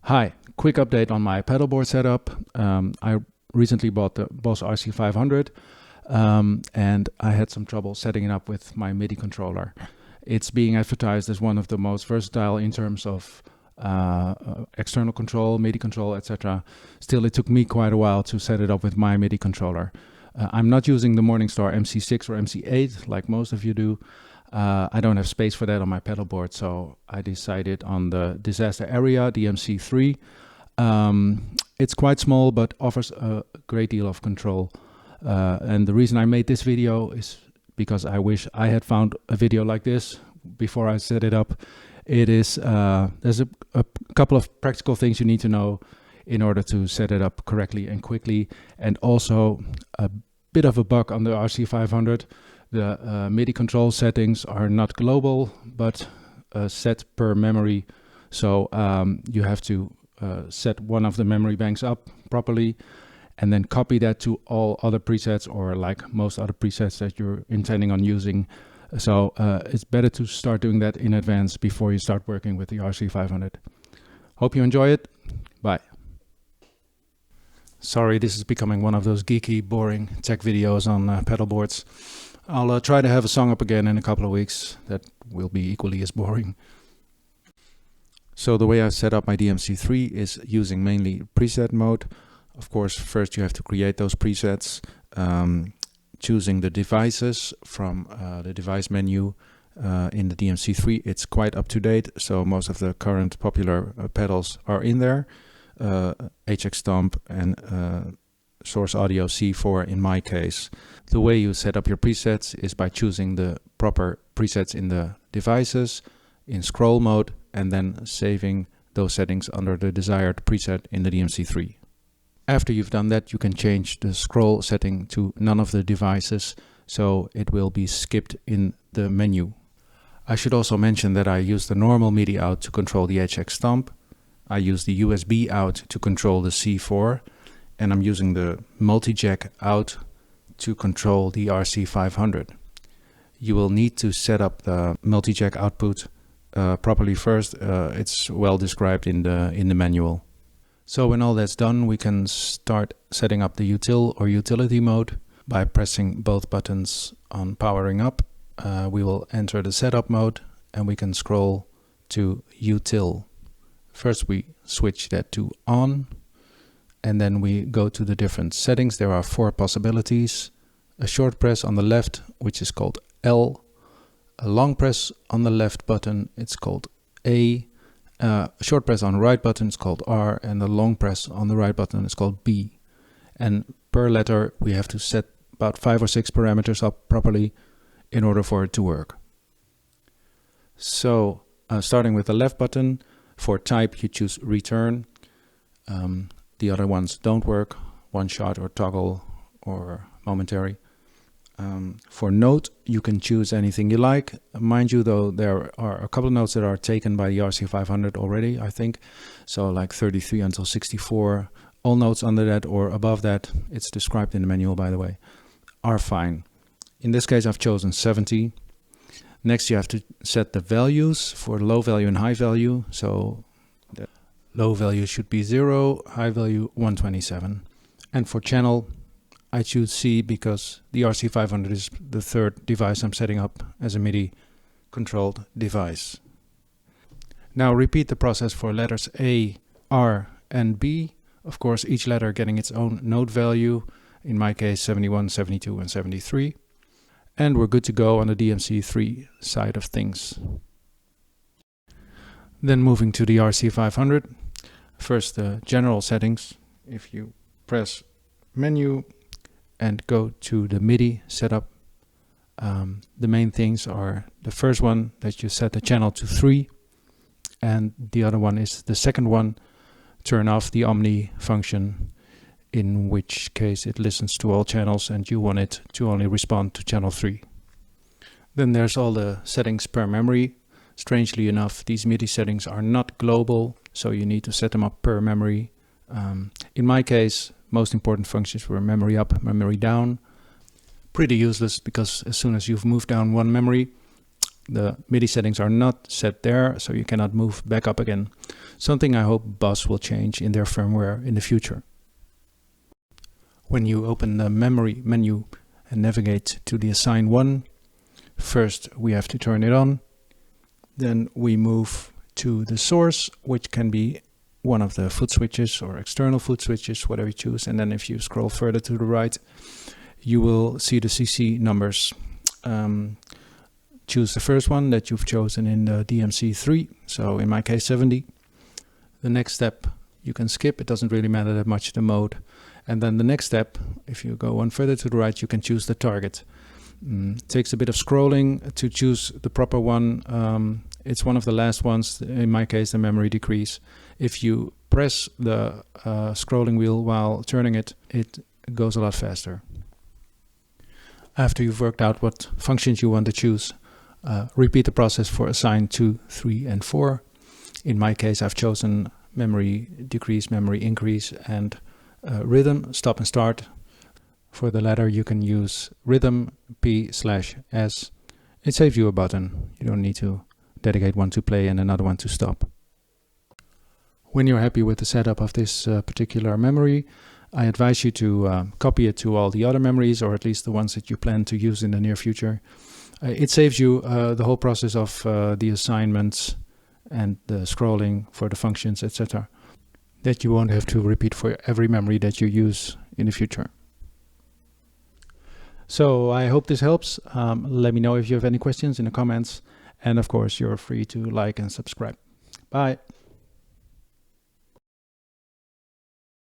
Hi, quick update on my pedalboard setup. I recently bought the Boss RC-500 and I had some trouble setting it up with my MIDI controller. It's being advertised as one of the most versatile in terms of external control, MIDI control, etc. Still, it took me quite a while to set it up with my MIDI controller. I'm not using the Morningstar MC6 or MC8 like most of you do. I don't have space for that on my pedalboard, so I decided on the Disaster Area DMC3. It's quite small but offers a great deal of control. And the reason I made this video is because I wish I had found a video like this before I set it up. It is there's a couple of practical things you need to know in order to set it up correctly and quickly, and also a bit of a bug on the RC-500. The MIDI control settings are not global, but set per memory. So you have to set one of the memory banks up properly and then copy that to all other presets, or like most other presets that you're intending on using. So it's better to start doing that in advance before you start working with the RC-500. Hope you enjoy it. Bye. Sorry, this is becoming one of those geeky, boring tech videos on pedalboards. I'll try to have a song up again in a couple of weeks that will be equally as boring. So the way I set up my DMC3 is using mainly preset mode. Of course, first you have to create those presets, choosing the devices from the device menu in the DMC3. It's quite up to date, so most of the current popular pedals are in there. HX-Stomp and Source Audio C4 in my case. The way you set up your presets is by choosing the proper presets in the devices in scroll mode and then saving those settings under the desired preset in the DMC3. After you've done that, you can change the scroll setting to none of the devices, so it will be skipped in the menu. I should also mention that I use the normal MIDI out to control the HX-Stomp. I use the USB out to control the C4, and I'm using the multi-jack out to control the RC-500. You will need to set up the multi-jack output properly first. It's well described in the manual. So when all that's done, we can start setting up the util or utility mode by pressing both buttons on powering up. We will enter the setup mode and we can scroll to util. First we switch that to on, and then we go to the different settings. There are 4 possibilities. A short press on the left, which is called L. A long press on the left button, it's called A. A short press on the right button is called R, and a long press on the right button is called B. And per letter we have to set about 5 or 6 parameters up properly in order for it to work. So starting with the left button, for type you choose return. The other ones don't work, one shot or toggle or momentary. For note, you can choose anything you like. Mind you though, there are a couple of notes that are taken by the RC-500 already, I think. So like 33 until 64, all notes under that or above that, it's described in the manual by the way, are fine. In this case I've chosen 70. Next you have to set the values for low value and high value. So the low value should be 0, high value 127. And for channel, I choose C because the RC-500 is the 3rd device I'm setting up as a MIDI controlled device. Now repeat the process for letters A, R and B. Of course, each letter getting its own note value. In my case 71, 72 and 73. And we're good to go on the DMC3 side of things. Then moving to the RC-500. First the general settings. If you press menu and go to the MIDI setup, the main things are the first one that you set the channel to 3, and the other one is the second one, turn off the omni function, in which case it listens to all channels and you want it to only respond to channel 3. Then there's all the settings per memory. Strangely enough, these MIDI settings are not global, so you need to set them up per memory. In my case, most important functions were memory up, memory down. Pretty useless because as soon as you've moved down one memory, the MIDI settings are not set there, so you cannot move back up again. something I hope BOSS will change in their firmware in the future. When you open the memory menu and navigate to the assign one, first we have to turn it on. Then we move to the source, which can be one of the foot switches or external foot switches, whatever you choose. And then if you scroll further to the right, you will see the CC numbers. Choose the first one that you've chosen in the DMC3, so in my case 70. The next step you can skip, it doesn't really matter that much the mode. And then the next step, if you go one further to the right, you can choose the target. It takes a bit of scrolling to choose the proper one. It's one of the last ones, in my case the memory decrease. If you press the scrolling wheel while turning it, it goes a lot faster. After you've worked out what functions you want to choose, repeat the process for assign 2, 3 and 4. In my case I've chosen memory decrease, memory increase and rhythm, stop and start. For the latter you can use rhythm P/S. It saves you a button. You don't need to dedicate one to play and another one to stop. When you're happy with the setup of this particular memory, I advise you to copy it to all the other memories, or at least the ones that you plan to use in the near future. It saves you the whole process of the assignments and the scrolling for the functions, etc. that you won't have to repeat for every memory that you use in the future. So I hope this helps. Let me know if you have any questions in the comments. And of course, you're free to like and subscribe. Bye.